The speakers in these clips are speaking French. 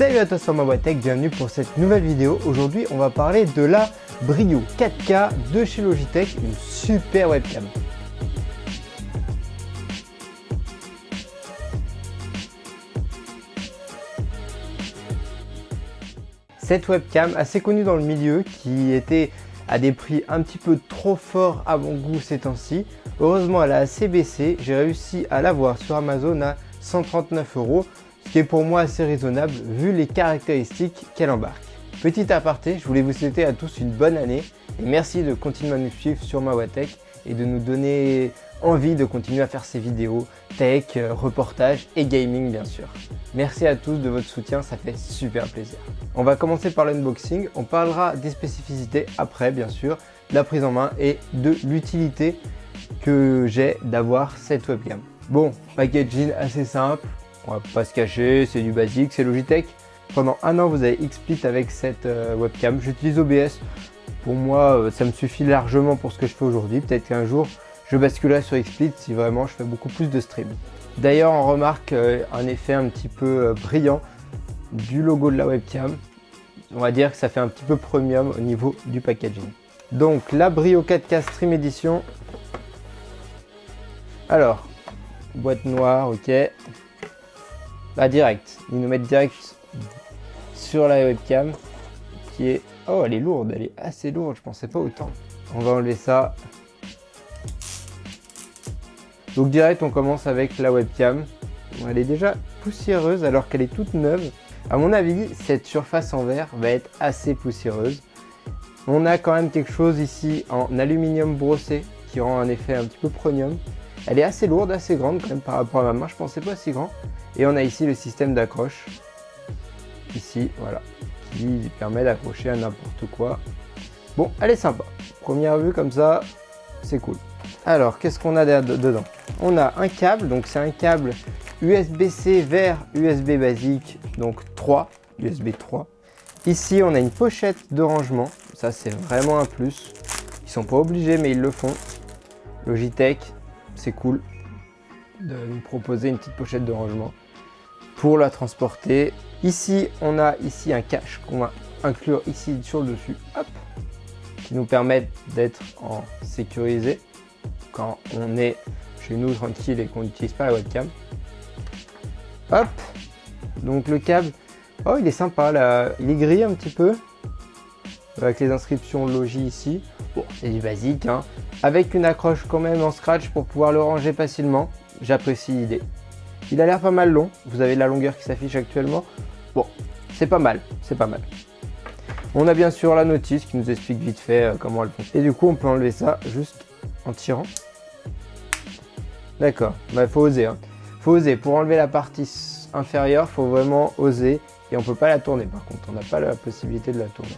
Salut à tous sur ma boîte tech, bienvenue pour cette nouvelle vidéo. Aujourd'hui on va parler de la Brio 4K de chez Logitech, une super webcam. Cette webcam assez connue dans le milieu qui était à des prix un petit peu trop forts à mon goût ces temps-ci. Heureusement elle a assez baissé, j'ai réussi à l'avoir sur Amazon à 139 €, ce qui est pour moi assez raisonnable vu les caractéristiques qu'elle embarque. Petit aparté, je voulais vous souhaiter à tous une bonne année et merci de continuer à nous suivre sur ma boîte tech et de nous donner envie de continuer à faire ces vidéos tech, reportages et gaming bien sûr. Merci à tous de votre soutien, ça fait super plaisir. On va commencer par l'unboxing, on parlera des spécificités après bien sûr, de la prise en main et de l'utilité que j'ai d'avoir cette webcam. Bon, packaging assez simple, on va pas se cacher, c'est du basique, c'est Logitech. Pendant un an vous avez XSplit avec cette webcam, j'utilise OBS. Pour moi ça me suffit largement pour ce que je fais aujourd'hui, peut-être qu'un jour je basculerai sur XSplit si vraiment je fais beaucoup plus de stream. D'ailleurs on remarque un effet un petit peu brillant du logo de la webcam. On va dire que ça fait un petit peu premium au niveau du packaging. Donc la Brio 4K Stream Edition. Alors, boîte noire, ok. Là direct, ils nous mettent direct sur la webcam qui est... Oh elle est lourde, elle est assez lourde, je pensais pas autant. On va enlever ça. Donc direct on commence avec la webcam. Elle est déjà poussiéreuse alors qu'elle est toute neuve. À mon avis cette surface en verre va être assez poussiéreuse. On a quand même quelque chose ici en aluminium brossé qui rend un effet un petit peu premium. Elle est assez lourde, assez grande quand même par rapport à ma main, je pensais pas si grand. Et on a ici le système d'accroche. Ici, voilà, qui permet d'accrocher à n'importe quoi. Bon, elle est sympa. Première vue comme ça, c'est cool. Alors, qu'est-ce qu'on a dedans? On a un câble, donc c'est un câble USB-C vers USB basique, donc 3, USB 3. Ici, on a une pochette de rangement. Ça, c'est vraiment un plus. Ils sont pas obligés, mais ils le font. Logitech, c'est cool de nous proposer une petite pochette de rangement pour la transporter. Ici, on a ici un cache qu'on va inclure ici sur le dessus, hop, qui nous permet d'être en sécurisé quand on est chez nous tranquille et qu'on n'utilise pas la webcam. Hop, donc le câble, oh il est sympa là, il est gris un petit peu avec les inscriptions Logi ici. Bon, c'est du basique, hein. Avec une accroche quand même en scratch pour pouvoir le ranger facilement. J'apprécie l'idée. Il a l'air pas mal long. Vous avez la longueur qui s'affiche actuellement. Bon, c'est pas mal, c'est pas mal. On a bien sûr la notice qui nous explique vite fait comment elle fonctionne. Et du coup, on peut enlever ça juste en tirant. D'accord, bah, faut oser, hein. Faut oser. Pour enlever la partie inférieure, faut vraiment oser. Et on peut pas la tourner par contre. On n'a pas la possibilité de la tourner.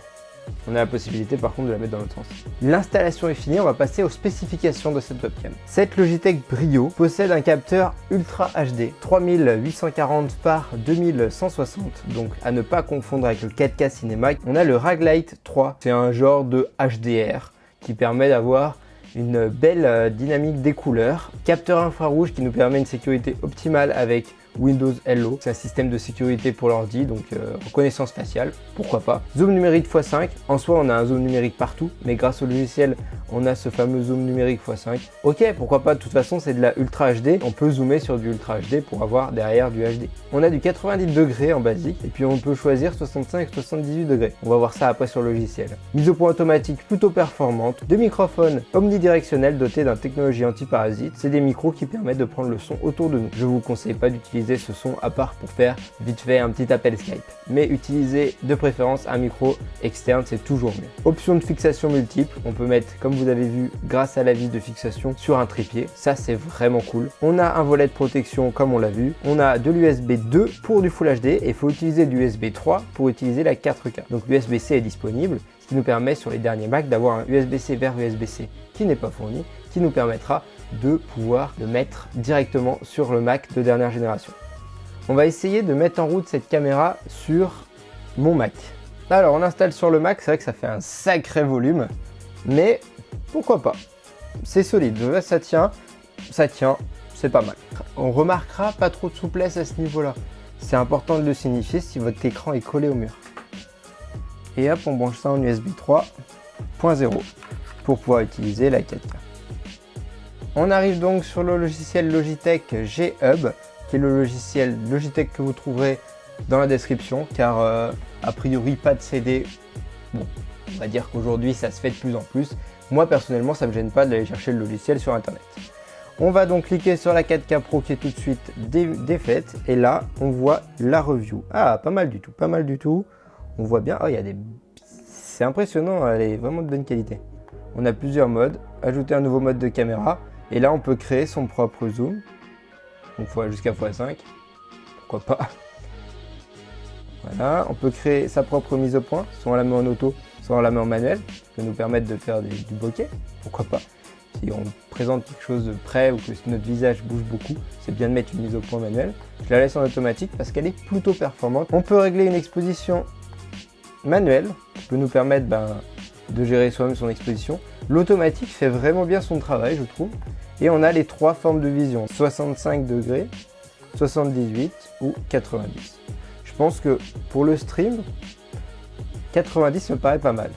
On a la possibilité par contre de la mettre dans l'autre sens. L'installation est finie, on va passer aux spécifications de cette webcam. Cette Logitech Brio possède un capteur Ultra HD 3840 par 2160, donc à ne pas confondre avec le 4K Cinema. On a le Raglight 3, c'est un genre de HDR qui permet d'avoir une belle dynamique des couleurs. Capteur infrarouge qui nous permet une sécurité optimale avec Windows Hello, c'est un système de sécurité pour l'ordi, donc reconnaissance faciale, pourquoi pas. Zoom numérique x5, en soi on a un zoom numérique partout, mais grâce au logiciel on a ce fameux zoom numérique x5. Ok, pourquoi pas, de toute façon c'est de la Ultra HD, on peut zoomer sur du Ultra HD pour avoir derrière du HD. On a du 90 degrés en basique, et puis on peut choisir 65 et 78 degrés. On va voir ça après sur le logiciel. Mise au point automatique plutôt performante, deux microphones omnidirectionnels dotés d'un technologie anti-parasite, c'est des micros qui permettent de prendre le son autour de nous. Je vous conseille pas d'utiliser ce son à part pour faire vite fait un petit appel Skype, mais utilisez de préférence un micro externe, c'est toujours mieux. Option de fixation multiple, on peut mettre, comme vous avez vu, grâce à la vis de fixation sur un trépied, ça c'est vraiment cool. On a un volet de protection comme on l'a vu, on a de l'USB 2 pour du Full HD et il faut utiliser de l'USB 3 pour utiliser la 4K. Donc l'USB-C est disponible, ce qui nous permet sur les derniers Mac d'avoir un USB-C vers USB-C qui n'est pas fourni, qui nous permettra de pouvoir le mettre directement sur le Mac de dernière génération. On va essayer de mettre en route cette caméra sur mon Mac. Alors on installe sur le Mac, c'est vrai que ça fait un sacré volume, mais pourquoi pas. C'est solide, ça tient, c'est pas mal. On remarquera pas trop de souplesse à ce niveau-là. C'est important de le signifier si votre écran est collé au mur. Et hop, on branche ça en USB 3.0 pour pouvoir utiliser la 4K. On arrive donc sur le logiciel Logitech G-Hub, qui est le logiciel Logitech que vous trouverez dans la description, car a priori pas de CD. Bon, on va dire qu'aujourd'hui ça se fait de plus en plus. Moi personnellement, ça me gêne pas d'aller chercher le logiciel sur internet. On va donc cliquer sur la 4K Pro qui est tout de suite défaite, et là on voit la review. Ah, pas mal du tout, pas mal du tout. On voit bien, oh, il y a des... C'est impressionnant, elle est vraiment de bonne qualité. On a plusieurs modes, ajouter un nouveau mode de caméra, et là on peut créer son propre zoom. Donc jusqu'à x5, pourquoi pas. Voilà, on peut créer sa propre mise au point, soit on la met en auto, soit on la met en manuel, qui peut nous permettre de faire du bokeh, pourquoi pas. Si on présente quelque chose de près ou que notre visage bouge beaucoup, c'est bien de mettre une mise au point manuelle. Je la laisse en automatique parce qu'elle est plutôt performante. On peut régler une exposition manuelle, qui peut nous permettre de gérer soi-même son exposition. L'automatique fait vraiment bien son travail, je trouve. Et on a les trois formes de vision, 65 degrés, 78 ou 90. Je pense que pour le stream, 90 me paraît pas mal.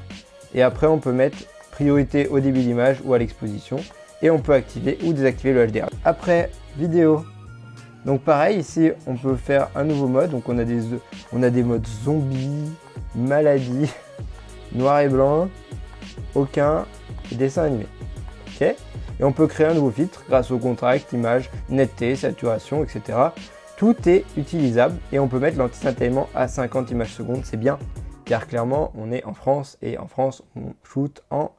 Et après, on peut mettre priorité au débit d'image ou à l'exposition. Et on peut activer ou désactiver le HDR. Après, vidéo. Donc pareil, ici, on peut faire un nouveau mode. Donc on a des modes zombie, maladie, noir et blanc, aucun et dessin animé. Ok ? Et on peut créer un nouveau filtre grâce au contraste, image, netteté, saturation, etc. Tout est utilisable et on peut mettre l'anti-scintillement à 50 images secondes. C'est bien, car clairement, on est en France et en France, on shoot en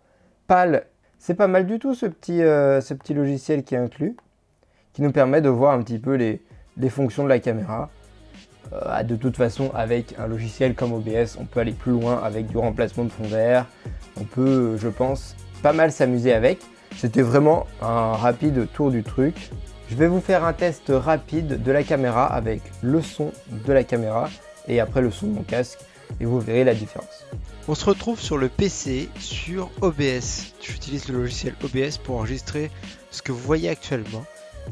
PAL. C'est pas mal du tout ce petit logiciel qui est inclus, qui nous permet de voir un petit peu les fonctions de la caméra. De toute façon, avec un logiciel comme OBS, on peut aller plus loin avec du remplacement de fond vert. On peut, je pense, pas mal s'amuser avec. C'était vraiment un rapide tour du truc. Je vais vous faire un test rapide de la caméra avec le son de la caméra et après le son de mon casque et vous verrez la différence. On se retrouve sur le PC sur OBS. J'utilise le logiciel OBS pour enregistrer ce que vous voyez actuellement.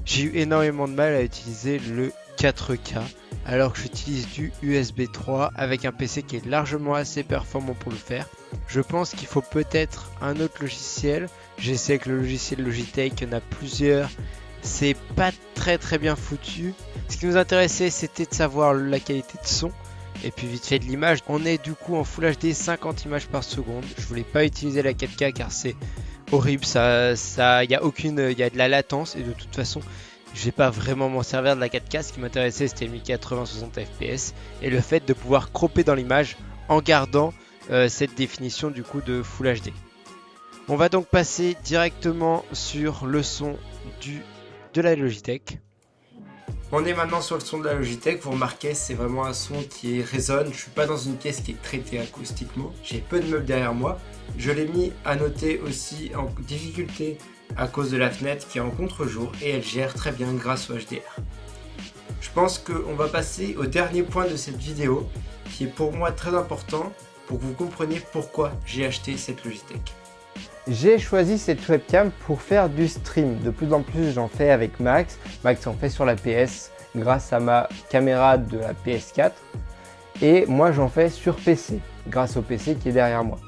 J'ai eu énormément de mal à utiliser le 4K alors que j'utilise du USB 3 avec un PC qui est largement assez performant pour le faire. Je pense qu'il faut peut-être un autre logiciel. J'essaie que le logiciel Logitech, il y en a plusieurs. C'est pas très bien foutu. Ce qui nous intéressait, c'était de savoir la qualité de son et puis vite fait de l'image. On est du coup en Full HD 50 images par seconde. Je voulais pas utiliser la 4K car c'est horrible. Il y a de la latence et de toute façon, je vais pas vraiment m'en servir de la 4K. Ce qui m'intéressait, c'était 1080-60 fps et le fait de pouvoir cropper dans l'image en gardant cette définition du coup de Full HD. On va donc passer directement sur le son de la Logitech. On est maintenant sur le son de la Logitech. Vous remarquez, c'est vraiment un son qui résonne. Je suis pas dans une pièce qui est traitée acoustiquement. J'ai peu de meubles derrière moi. Je l'ai mis à noter aussi en difficulté à cause de la fenêtre qui est en contre-jour et elle gère très bien grâce au HDR. Je pense qu'on va passer au dernier point de cette vidéo qui est pour moi très important pour que vous compreniez pourquoi j'ai acheté cette Logitech. J'ai choisi cette webcam pour faire du stream. De plus en plus, j'en fais avec Max. Max en fait sur la PS grâce à ma caméra de la PS4. Et moi, j'en fais sur PC grâce au PC qui est derrière moi.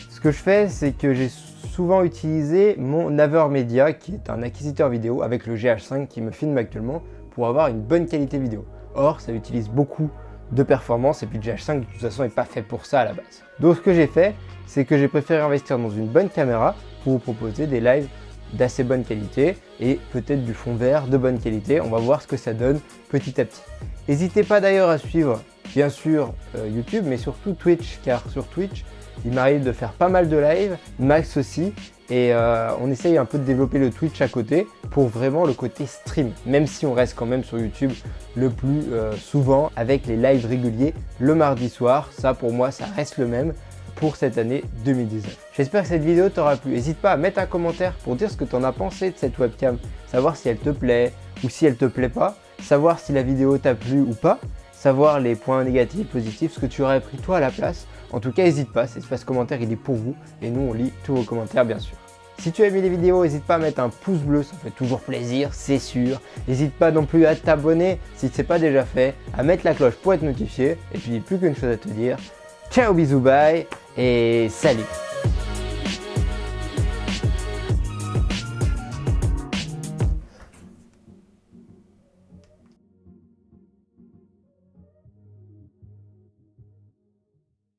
Ce que je fais, c'est que j'ai souvent utilisé mon Avermedia qui est un acquisiteur vidéo avec le GH5 qui me filme actuellement pour avoir une bonne qualité vidéo. Or, ça utilise beaucoup de performance et puis le GH5 de toute façon n'est pas fait pour ça à la base. Donc ce que j'ai fait, c'est que j'ai préféré investir dans une bonne caméra pour vous proposer des lives d'assez bonne qualité et peut-être du fond vert de bonne qualité. On va voir ce que ça donne petit à petit. N'hésitez pas d'ailleurs à suivre bien sûr YouTube mais surtout Twitch, car sur Twitch il m'arrive de faire pas mal de lives, Max aussi, et on essaye un peu de développer le Twitch à côté pour vraiment le côté stream, même si on reste quand même sur YouTube le plus souvent avec les lives réguliers le mardi soir. Ça pour moi ça reste le même pour cette année 2019. J'espère que cette vidéo t'aura plu. N'hésite pas à mettre un commentaire pour dire ce que tu en as pensé de cette webcam, savoir si elle te plaît ou si elle te plaît pas, savoir si la vidéo t'a plu ou pas, savoir les points négatifs, positifs, ce que tu aurais pris toi à la place. En tout cas, n'hésite pas, cet espace commentaire il est pour vous et nous on lit tous vos commentaires bien sûr. Si tu as aimé les vidéos, n'hésite pas à mettre un pouce bleu, ça fait toujours plaisir, c'est sûr. N'hésite pas non plus à t'abonner si ce n'est pas déjà fait, à mettre la cloche pour être notifié. Et puis plus qu'une chose à te dire, ciao, bisous, bye et salut.